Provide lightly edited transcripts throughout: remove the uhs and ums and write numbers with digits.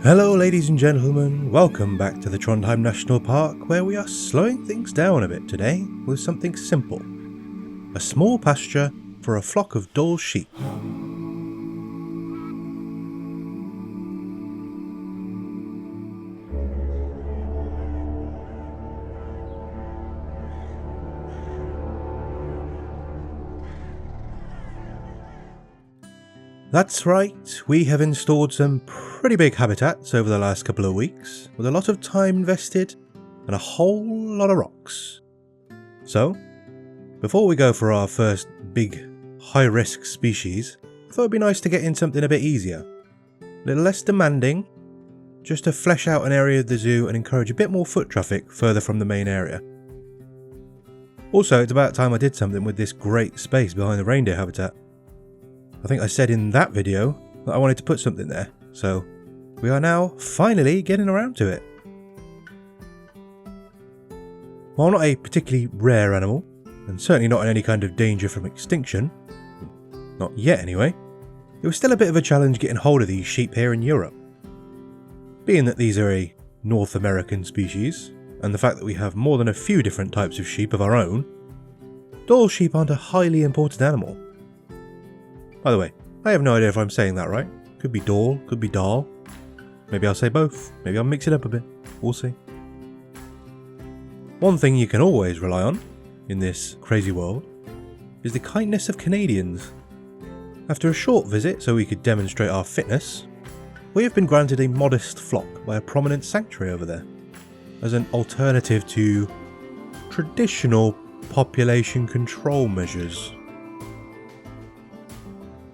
Hello ladies and gentlemen, welcome back to the Trondheim National Park, where we are slowing things down a bit today with something simple. A small pasture for a flock of Dall sheep. That's right, we have installed some pretty big habitats over the last couple of weeks, with a lot of time invested and a whole lot of rocks. So, before we go for our first big, high-risk species, I thought it'd be nice to get in something a bit easier. A little less demanding, just to flesh out an area of the zoo and encourage a bit more foot traffic further from the main area. Also, it's about time I did something with this great space behind the reindeer habitat. I think I said in that video that I wanted to put something there, so we are now finally getting around to it. While not a particularly rare animal, and certainly not in any kind of danger from extinction, not yet anyway, it was still a bit of a challenge getting hold of these sheep here in Europe. Being that these are a North American species, and the fact that we have more than a few different types of sheep of our own, Dall sheep aren't a highly imported animal. By the way, I have no idea if I'm saying that right. Could be Dall, could be Dall. Maybe I'll say both. Maybe I'll mix it up a bit. We'll see. One thing you can always rely on in this crazy world is the kindness of Canadians. After a short visit so we could demonstrate our fitness, we have been granted a modest flock by a prominent sanctuary over there, as an alternative to traditional population control measures.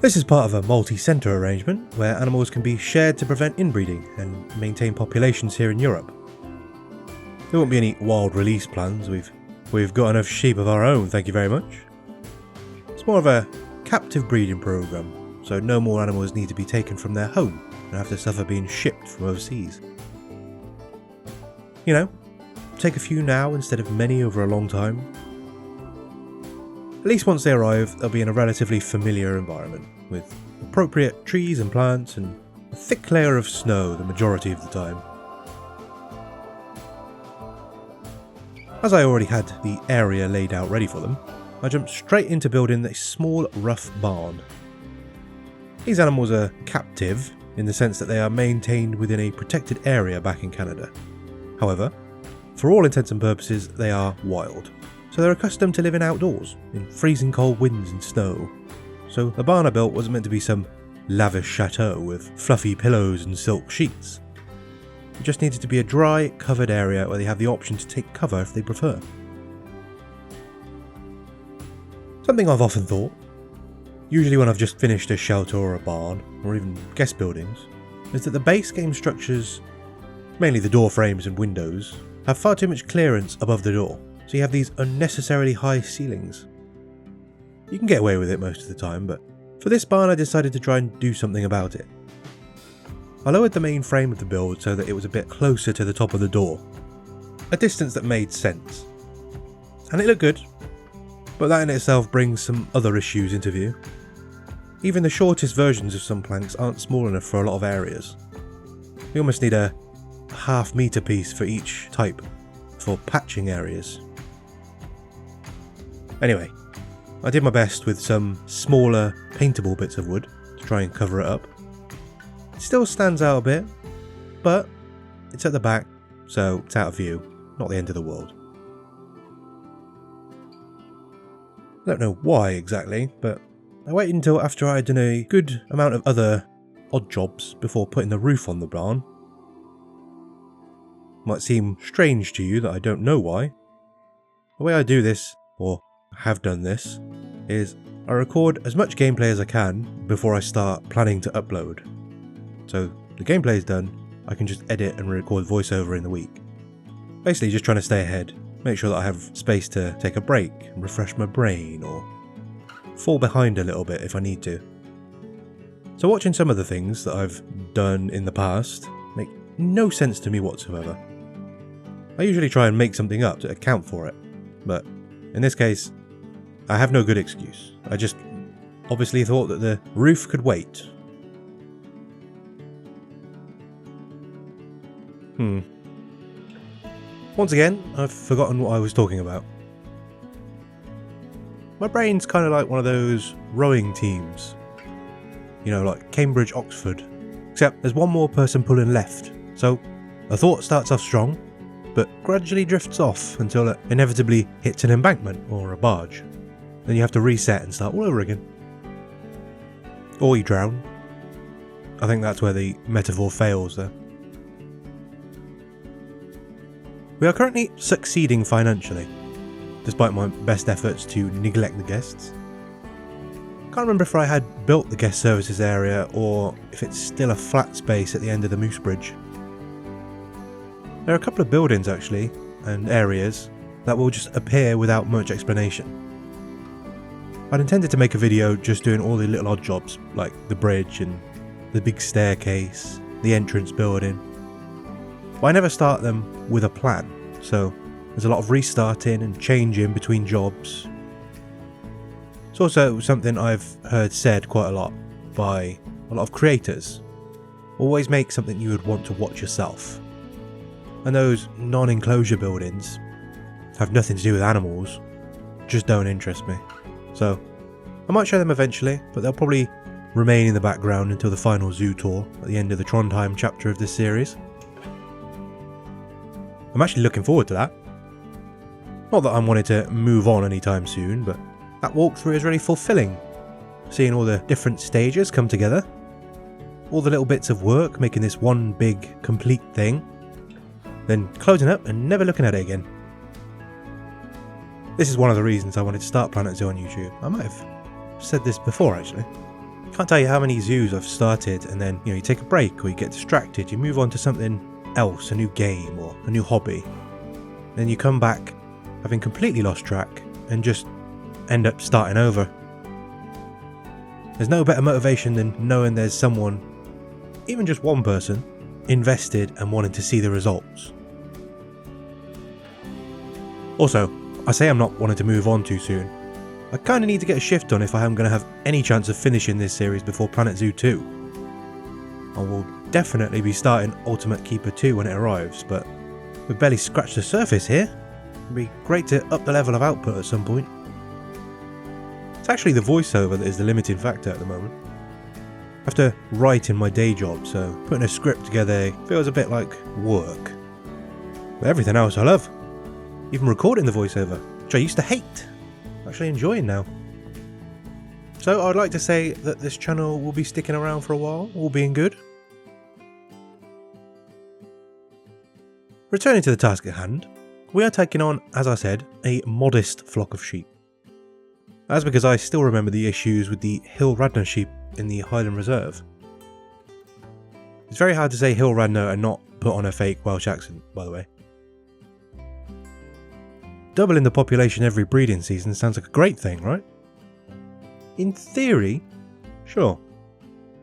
This is part of a multi-centre arrangement where animals can be shared to prevent inbreeding and maintain populations here in Europe. There won't be any wild release plans, we've got enough sheep of our own, thank you very much. It's more of a captive breeding programme, so no more animals need to be taken from their home and have to suffer being shipped from overseas. You know, take a few now instead of many over a long time. At least once they arrive, they'll be in a relatively familiar environment, with appropriate trees and plants and a thick layer of snow the majority of the time. As I already had the area laid out ready for them, I jumped straight into building a small rough barn. These animals are captive in the sense that they are maintained within a protected area back in Canada. However, for all intents and purposes, they are wild. So they're accustomed to living outdoors, in freezing cold winds and snow. So the barn I built wasn't meant to be some lavish chateau with fluffy pillows and silk sheets. It just needed to be a dry, covered area where they have the option to take cover if they prefer. Something I've often thought, usually when I've just finished a shelter or a barn, or even guest buildings, is that the base game structures, mainly the door frames and windows, have far too much clearance above the door. So you have these unnecessarily high ceilings. You can get away with it most of the time, but for this barn I decided to try and do something about it. I lowered the main frame of the build so that it was a bit closer to the top of the door, a distance that made sense. And it looked good, but that in itself brings some other issues into view. Even the shortest versions of some planks aren't small enough for a lot of areas. We almost need a half-metre piece for each type for patching areas. Anyway, I did my best with some smaller paintable bits of wood to try and cover it up. It still stands out a bit, but it's at the back, so it's out of view, not the end of the world. I don't know why exactly, but I waited until after I had done a good amount of other odd jobs before putting the roof on the barn. Might seem strange to you that I don't know why. The way I do this, or have done this, is I record as much gameplay as I can before I start planning to upload. So the gameplay is done, I can just edit and record voiceover in the week. Basically just trying to stay ahead, make sure that I have space to take a break and refresh my brain, or fall behind a little bit if I need to. So watching some of the things that I've done in the past make no sense to me whatsoever. I usually try and make something up to account for it, but in this case, I have no good excuse. I just obviously thought that the roof could wait. Once again, I've forgotten what I was talking about. My brain's kind of like one of those rowing teams. You know, like Cambridge, Oxford. Except there's one more person pulling left. So a thought starts off strong, but gradually drifts off until it inevitably hits an embankment or a barge. Then you have to reset and start all over again. Or you drown. I think that's where the metaphor fails there. We are currently succeeding financially, despite my best efforts to neglect the guests. Can't remember if I had built the guest services area or if it's still a flat space at the end of the Moose Bridge. There are a couple of buildings actually, and areas, that will just appear without much explanation. I'd intended to make a video just doing all the little odd jobs, like the bridge and the big staircase, the entrance building. But I never start them with a plan, so there's a lot of restarting and changing between jobs. It's also something I've heard said quite a lot by a lot of creators. Always make something you would want to watch yourself. And those non-enclosure buildings have nothing to do with animals, just don't interest me. So I might show them eventually, but they'll probably remain in the background until the final zoo tour at the end of the Trondheim chapter of this series. I'm actually looking forward to that. Not that I'm wanting to move on anytime soon, but that walkthrough is really fulfilling. Seeing all the different stages come together. All the little bits of work making this one big, complete thing. Then closing up and never looking at it again. This is one of the reasons I wanted to start Planet Zoo on YouTube. I might have said this before actually. Can't tell you how many zoos I've started and then, you take a break or you get distracted, you move on to something else, a new game or a new hobby. Then you come back having completely lost track and just end up starting over. There's no better motivation than knowing there's someone, even just one person, invested and wanting to see the results. Also, I say I'm not wanting to move on too soon. I kind of need to get a shift on if I am going to have any chance of finishing this series before Planet Zoo 2. I will definitely be starting Ultimate Keeper 2 when it arrives, but we've barely scratched the surface here. It'd be great to up the level of output at some point. It's actually the voiceover that is the limiting factor at the moment. I have to write in my day job, so putting a script together feels a bit like work. But everything else I love. Even recording the voiceover, which I used to hate. I'm actually enjoying now. So I'd like to say that this channel will be sticking around for a while, all being good. Returning to the task at hand, we are taking on, as I said, a modest flock of sheep. That's because I still remember the issues with the Hill Radnor sheep in the Highland Reserve. It's very hard to say Hill Radnor and not put on a fake Welsh accent, by the way. Doubling the population every breeding season sounds like a great thing, right? In theory, sure.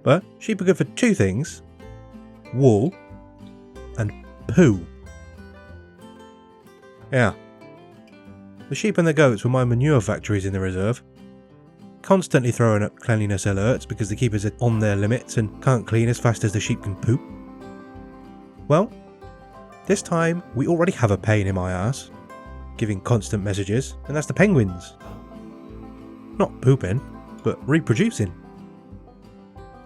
But sheep are good for two things: wool and poo. Yeah. The sheep and the goats were my manure factories in the reserve. Constantly throwing up cleanliness alerts because the keepers are on their limits and can't clean as fast as the sheep can poop. Well, this time we already have a pain in my ass, giving constant messages, and that's the penguins. Not pooping, but reproducing.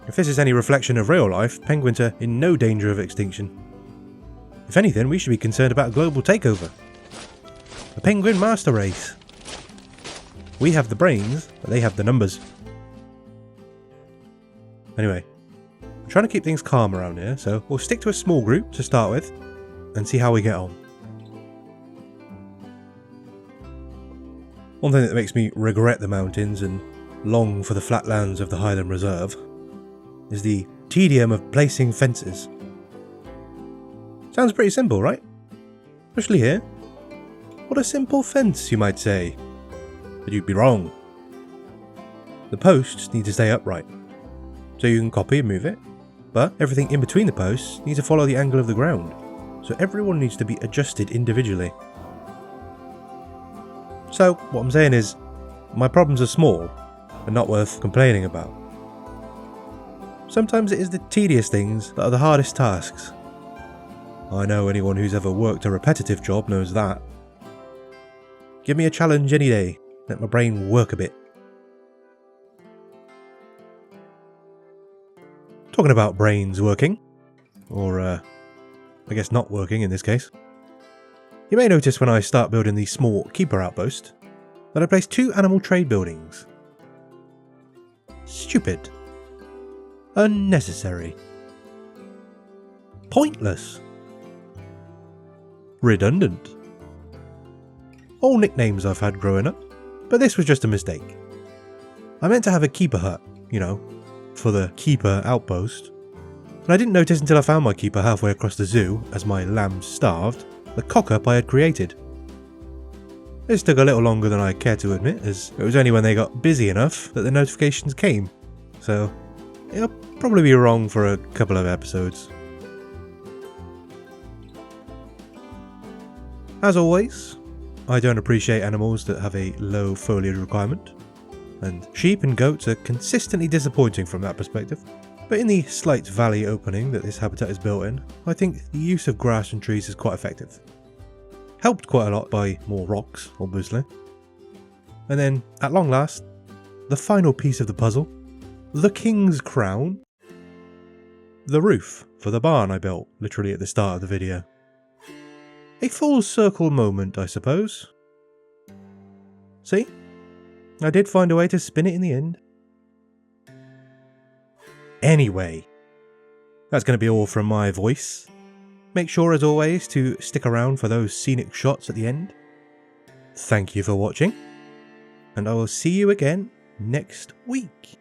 If this is any reflection of real life, penguins are in no danger of extinction. If anything, we should be concerned about a global takeover. A penguin master race. We have the brains, but they have the numbers. Anyway, I'm trying to keep things calm around here, so we'll stick to a small group to start with, and see how we get on. One thing that makes me regret the mountains and long for the flatlands of the Highland Reserve is the tedium of placing fences. Sounds pretty simple, right? Especially here. What a simple fence, you might say. But you'd be wrong. The posts need to stay upright, so you can copy and move it, but everything in between the posts needs to follow the angle of the ground, so everyone needs to be adjusted individually. So, what I'm saying is, my problems are small, and not worth complaining about. Sometimes it is the tedious things that are the hardest tasks. I know anyone who's ever worked a repetitive job knows that. Give me a challenge any day. Let my brain work a bit. Talking about brains working, or I guess not working in this case. You may notice when I start building the small keeper outpost that I place 2 animal trade buildings. Stupid. Unnecessary. Pointless. Redundant. All nicknames I've had growing up, but this was just a mistake. I meant to have a keeper hut, you know, for the keeper outpost, and I didn't notice until I found my keeper halfway across the zoo as my lambs starved, the cock-up I had created. This took a little longer than I care to admit, as it was only when they got busy enough that the notifications came, so it'll probably be wrong for a couple of episodes. As always, I don't appreciate animals that have a low foliage requirement, and sheep and goats are consistently disappointing from that perspective. But in the slight valley opening that this habitat is built in, I think the use of grass and trees is quite effective. Helped quite a lot by more rocks, obviously. And then, at long last, the final piece of the puzzle, the king's crown, the roof for the barn I built literally at the start of the video. A full circle moment, I suppose. See? I did find a way to spin it in the end. Anyway, that's going to be all from my voice. Make sure, as always, to stick around for those scenic shots at the end. Thank you for watching, and I will see you again next week.